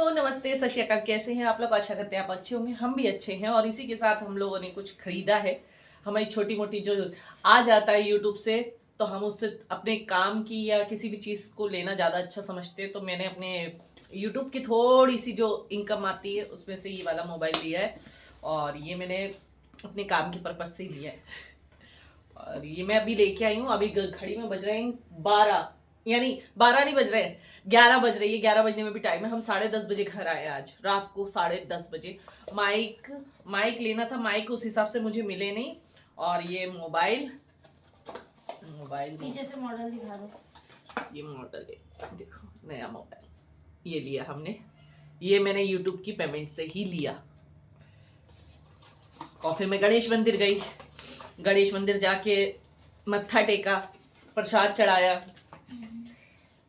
Hello नमस्ते सत श्री अकाल। कैसे हैं आप लोग? आशा करते हैं आप अच्छे होंगे, हम भी अच्छे हैं। और इसी के साथ हम लोगों ने कुछ खरीदा है। हमारी छोटी मोटी जो आ जाता है यूट्यूब से, तो हम उससे अपने काम की या किसी भी चीज़ को लेना ज़्यादा अच्छा समझते हैं। तो मैंने अपने यूट्यूब की थोड़ी सी जो इनकम आती है उसमें से ये वाला मोबाइल लिया है। और ये मैंने अपने काम के पर्पज़ से ही लिया है। और ये मैं अभी लेके आई हूँ। अभी घड़ी में बज रहे हैं 12, यानी 12 नहीं बज रहे हैं, 11 बज रही है। 11 बजने में भी टाइम है। हम 10:30 बजे घर आए आज रात को, 10:30 बजे। माइक लेना था, माइक उस हिसाब से मुझे मिले नहीं। और ये मोबाइल पीछे से मॉडल दिखा दो। ये मॉडल है, देखो नया मोबाइल ये लिया हमने। ये मैंने यूट्यूब की पेमेंट से ही लिया। और फिर मैं गणेश मंदिर गई। गणेश मंदिर जाके मत्था टेका, प्रसाद चढ़ाया।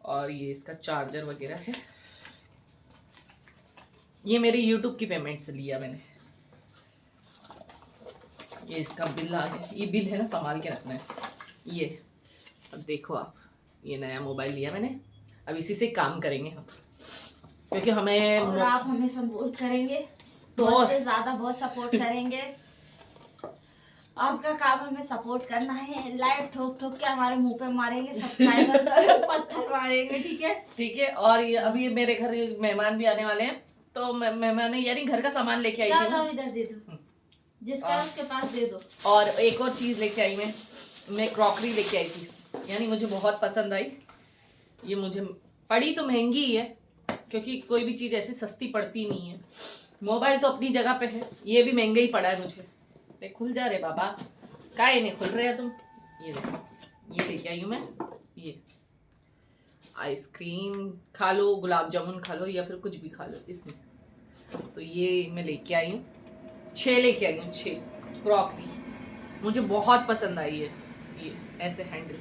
और ये इसका चार्जर वगैरह है। ये मेरे YouTube की पेमेंट से लिया मैंने। ये इसका बिल आ गया। ये बिल है ना, संभाल के रखना है ये। अब देखो आप, ये नया मोबाइल लिया मैंने। अब इसी से काम करेंगे हम, क्योंकि हमें और आप हमें सपोर्ट करेंगे, तो बहुत से ज्यादा बहुत सपोर्ट करेंगे। आपका काम हमें सपोर्ट करना है। लाइक ठोक ठोक के हमारे मुंह पे मारेंगे, सब्सक्राइबर पत्थर मारेंगे, ठीक है? ठीक है। और ये अभी मेरे घर मेहमान भी आने वाले हैं, तो मेहमान यानी घर का सामान लेके आई थी। लाओ इधर दे दो, जिसका उसके पास दे दो। और एक और चीज लेके आई मैं क्रॉकरी लेके आई थी, यानी मुझे बहुत पसंद आई। ये मुझे पड़ी तो महंगी ही है, क्योंकि कोई भी चीज ऐसी सस्ती पड़ती नहीं है। मोबाइल तो अपनी जगह पे है, ये भी महंगा ही पड़ा है मुझे। खुल जा रहे बाबा, काहे नहीं खुल रहे तुम? ये देखो, ये लेके आई हूँ मैं। ये आइसक्रीम खा लो, गुलाब जामुन खा लो, या फिर कुछ भी खा लो इसमें। तो ये मैं लेके आई हूँ, 6 लेके आई हूँ, 6 क्रॉकरी। मुझे बहुत पसंद आई है। ये ऐसे हैंडल,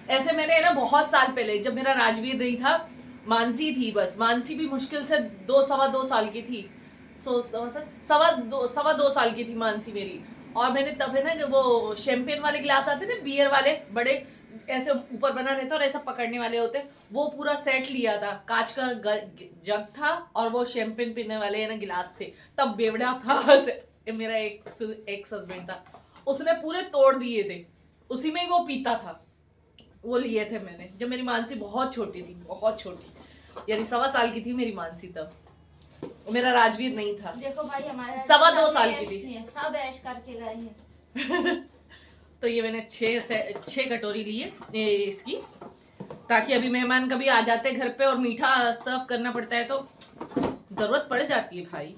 ऐसे मैंने ना बहुत साल पहले, जब मेरा राजवीर नहीं था, मानसी थी बस। मानसी भी मुश्किल से 2 सवा 2 साल की थी। सवा दो साल की थी मानसी मेरी। और मैंने तब है ना कि वो शैंपेन वाले गिलास आते ना, बियर वाले, बड़े ऐसे ऊपर बना रहता और ऐसा पकड़ने वाले होते, वो पूरा सेट लिया था। कांच का जग था और वो शैंपेन पीने वाले ना गिलास थे। तब बेवड़ा था मेरा एक हस्बैंड था, उसने पूरे तोड़ दिए थे। उसी में ही वो पीता था। वो लिए थे मैंने जब मेरी मानसी बहुत छोटी थी, बहुत छोटी, यानी 1.25 साल की थी मेरी मानसी तब। मेरा राजवीर नहीं था। देखो भाई, हमारे 2.25 साल की थी। सब ऐश करके गए हैं। तो ये मैंने 6 कटोरी ली है इसकी, ताकि अभी मेहमान कभी आ जाते घर पे और मीठा सर्व करना पड़ता है तो जरूरत पड़ जाती है भाई।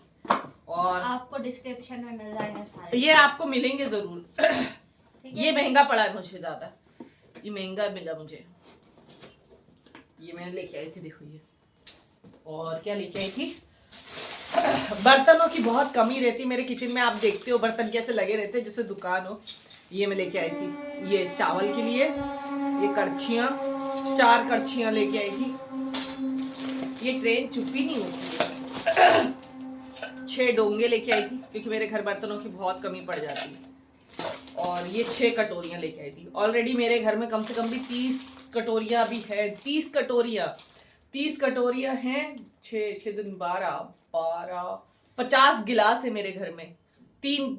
और आपको डिस्क्रिप्शन में मिल जाएंगे सारे, ये आपको मिलेंगे जरूर। ये महंगा पड़ा है मुझे ज्यादा, ये महंगा मिला मुझे। ये मैंने लेके आई थी, देखो ये। और क्या लेके आई थी? बर्तनों की बहुत कमी रहती है मेरे किचन में। आप देखते हो बर्तन कैसे लगे रहते हैं, जैसे दुकान हो। ये मैं लेके आई थी, ये चावल के लिए। ये कड़छियाँ, 4 कड़छियाँ लेके आई थी। ये ट्रेन चुप्पी नहीं होती है। 6 डोंगे लेके आई थी, क्योंकि मेरे घर बर्तनों की बहुत कमी पड़ जाती है। और ये 6 कटोरियाँ लेके आई थी। ऑलरेडी मेरे घर में कम से कम भी 30 कटोरियाँ भी है। 30 कटोरियाँ हैं। 6 दिन 12 50 गिलास है मेरे घर में। 3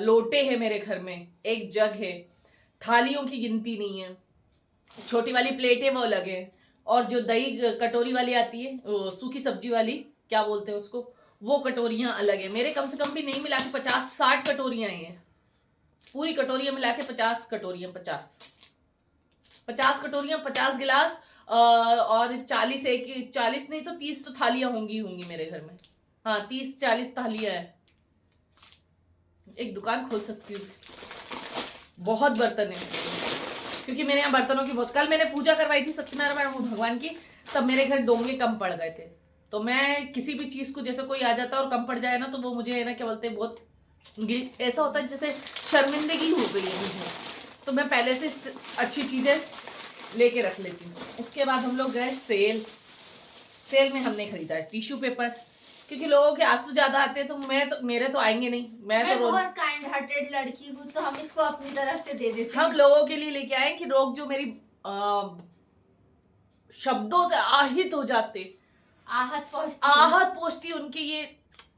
लोटे हैं मेरे घर में, 1 जग है। थालियों की गिनती नहीं है। छोटी वाली प्लेट है वो अलग है। और जो दही कटोरी वाली आती है, सूखी सब्जी वाली, क्या बोलते हैं उसको, वो कटोरियां अलग है। मेरे कम से कम भी नहीं मिला के 50-60 कटोरियां हैं। पूरी कटोरियां मिला के 50 कटोरियां, 50 कटोरियां, 50 गिलास। और 40 नहीं तो 30 तो थालियां होंगी मेरे घर में। हाँ, 30-40 थालियां है। एक दुकान खोल सकती हूँ। बहुत बर्तन है, क्योंकि मेरे यहाँ बर्तनों की बहुत। कल मैंने पूजा करवाई थी सत्यनारायण भगवान की, तब मेरे घर डोंगे कम पड़ गए थे। तो मैं किसी भी चीज को, जैसे कोई आ जाता है और कम पड़ जाए ना, तो वो मुझे है ना, क्या बोलते हैं, बहुत ऐसा होता है जैसे शर्मिंदगी हो गई है मुझे। तो मैं पहले से अच्छी चीजें लेके रख लेती हूँ। उसके बाद हम लोग गए सेल में हमने खरीदा है टिश्यू पेपर, क्योंकि लोगों के आंसू ज्यादा आते हैं। तो मेरे तो आएंगे नहीं। मैं तो बहुत काइंड हार्टेड लड़की हूँ, तो हम इसको अपनी तरफ से दे देते हैं। हम लोगों के लिए लेके आए कि लोग जो मेरी शब्दों से আহিत हो जाते, आहत पहुंचती उनके ये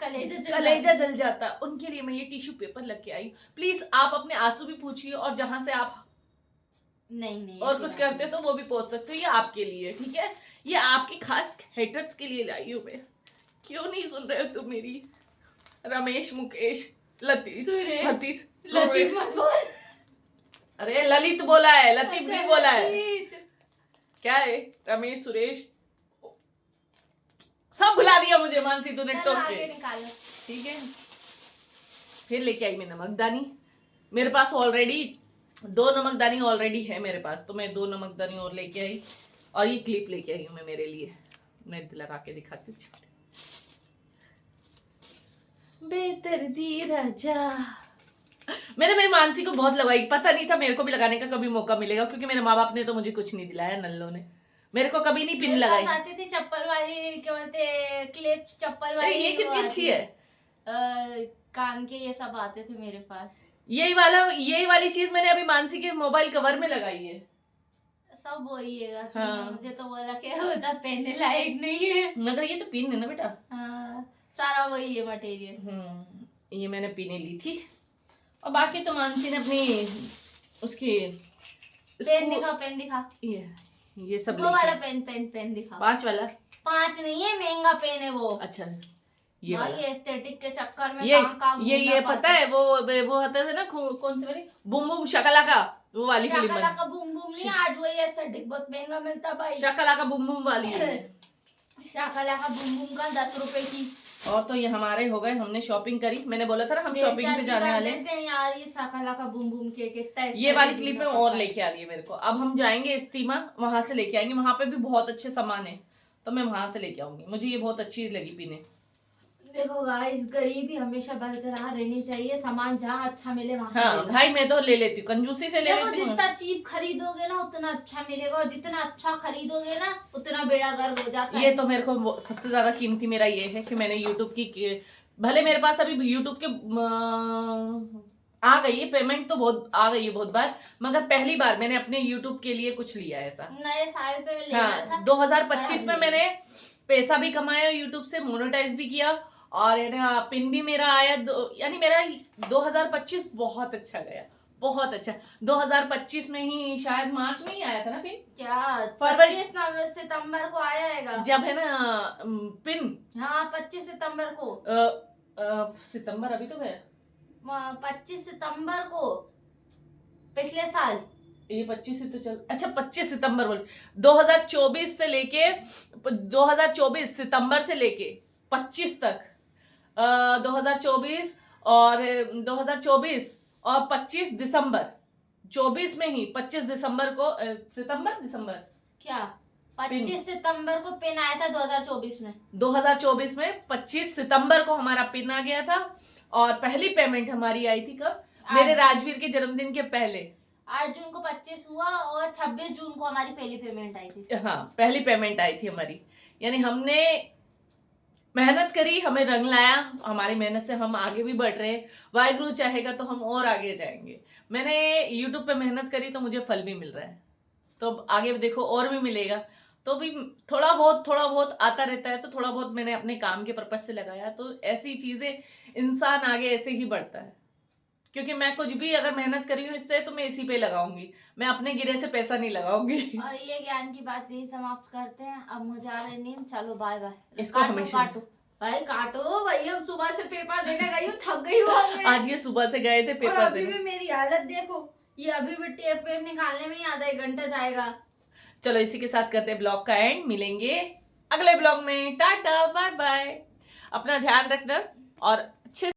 कलेजा जल जाता। उनके लिए मैं ये टिश्यू पेपर लेके आई। प्लीज आप अपने आंसू भी पूछिए, और जहां से आप नहीं और कुछ करते तो वो भी पहुंच सकते हो। ये आपके लिए, ठीक है, ये आपके खास हेटर्स के लिए लाई हूँ मैं। क्यों नहीं सुन रहे हो तुम मेरी? रमेश, मुकेश, लतीफ, लतीफ मत बोल। अरे ललित बोला है, लतीफ अच्छा, नहीं बोला है। लतीफ। क्या है? रमेश, सुरेश, सब भुला दिया मुझे मानसी तूने चलो टोक आगे के। निकालो। ठीक है, फिर लेके आई मैं नमकदानी। मेरे पास ऑलरेडी 2 नमकदानी ऑलरेडी है मेरे पास, तो मैं 2 नमकदानी और लेके आई। और ये क्लिप लेके आई हूँ मैं मेरे लिए। मैं लगा के दिखाती हूँ। बेदर्दी राजा, मैंने मेरी मानसी को बहुत लगाई, पता नहीं था मेरे को भी लगाने का कभी मौका मिलेगा, क्योंकि मेरे माँ बाप ने तो मुझे कुछ नहीं दिलाया, नल्लों ने मेरे को कभी नहीं पिन लगाई। आती थी चप्पल वाली, क्या बोलते, क्लिप्स चप्पल वाली। ये कितनी अच्छी है। कान के ये सब आते थे मेरे पास। यही वाली चीज मैंने अभी मानसी के मोबाइल कवर में लगाई है। सब वही है। हाँ। मुझे तो बोला कि होता पहनने लायक नहीं है, मगर ये तो पिन है ना बेटा। हाँ, सारा वही है मटेरियल। ये मैंने पिने ली थी, और बाकी तो मानसी ने अपनी उसकी पेन दिखा। ये सब वो वाला पेन दिखा। 5 वाला? 5 नहीं है, महंगा पेन है वो। अच्छा, ये वाला। ये एस्थेटिक के चक्कर में ये पता है वो होता था ना, कौन सी वाली, बूम बूम शकलाका, वो वाली फिल्म। शकलाका बूम बूम नहीं, आज वही एस्थेटिक बहुत महंगा मिलता भाई। शकलाका बूम बूम वाली है। शकलाका बूम बूम का 10 रुपए की। और तो ये हमारे हो गए, हमने शॉपिंग करी। मैंने बोला था ना हम शॉपिंग पे जाने वाले हैं यार। ये शकलाका बूम बूम के कितना ये वाली क्लिप में और लेके आ रही है मेरे को। अब हम जाएंगे इस्तीमा, वहां से लेके आएंगे। वहां पे भी बहुत अच्छे सामान है, तो मैं वहां से लेके आऊंगी। मुझे ये बहुत अच्छी लगी पीने। देखो गाइस, गरीबी हमेशा बरकरार रहनी चाहिए। सामान जहाँ अच्छा मिले वहाँ हाँ भाई, मैं तो ले लेती हूँ, कंजूसी से ले लेती हूँ। जितना चीप खरीदोगे ना उतना अच्छा मिलेगा, और जितना अच्छा खरीदोगे ना उतना बेड़ा गर्क हो जाता है। ये तो मेरे को सबसे ज्यादा कीमती मेरा ये है कि मैंने यूट्यूब की, भले मेरे पास अभी यूट्यूब के आ गई है पेमेंट, तो बहुत आ गई है बहुत बार, मगर पहली बार मैंने अपने यूट्यूब के लिए कुछ लिया है ऐसा। नए साल पे लिया था। 2025 में मैंने पैसा भी कमाया यूट्यूब से, मोनेटाइज भी किया, और पिन भी मेरा आया। यानी मेरा 2025 बहुत अच्छा गया, बहुत अच्छा। 2025 में ही शायद मार्च में ही आया था ना पिन। क्या फरवरी 25 सितंबर को आएगा जब है ना पिन। हाँ 25 सितंबर को। सितंबर अभी तो गया। 25 सितंबर को पिछले साल। ये 25 से तो चल, अच्छा 25 सितंबर बोल। 2024 से लेके 2024 सितंबर से लेके 25 तक 2024 और 2024 और 25 दिसंबर, 24 में ही 25 दिसंबर को दिसंबर क्या 25 सितंबर को पिन आया था 2024 में। 2024 में 25 सितंबर को हमारा पिन आ गया था, और पहली पेमेंट हमारी आई थी कब? मेरे राजवीर के जन्मदिन के पहले। 8 जून को 25 हुआ, और 26 जून को हमारी पहली पेमेंट आई थी। हाँ, पहली पेमेंट आई थी हमारी। यानी हमने मेहनत करी, हमें रंग लाया। हमारी मेहनत से हम आगे भी बढ़ रहे हैं। वाहिगुरु चाहेगा तो हम और आगे जाएंगे। मैंने यूट्यूब पे मेहनत करी तो मुझे फल भी मिल रहा है, तो आगे देखो और भी मिलेगा। तो भी थोड़ा बहुत आता रहता है, तो थोड़ा बहुत मैंने अपने काम के पर्पज से लगाया। तो ऐसी चीजें इंसान आगे ऐसे ही बढ़ता है, क्योंकि मैं कुछ भी अगर मेहनत करी हूँ इससे, तो मैं इसी पे लगाऊंगी। मैं अपने गिरे से पैसा नहीं लगाऊंगी। और ये ज्ञान की बात यही समाप्त करते हैं। अब मुझे आ रही नींद, चलो बाय बाय। इसको हमेशा काटो भाई, काटो भाई। अब सुबह से पेपर देने गई हूँ, थक गई हूँ। आज ये सुबह से गए थे पेपर अभी देने। भी मेरी हालत देखो, ये अभी भी टेप वेप निकालने में ही आधा 1 घंटा जाएगा। चलो इसी के साथ करते हैं ब्लॉग का एंड। मिलेंगे अगले ब्लॉग में। Tata bye bye. अपना ध्यान रखना, और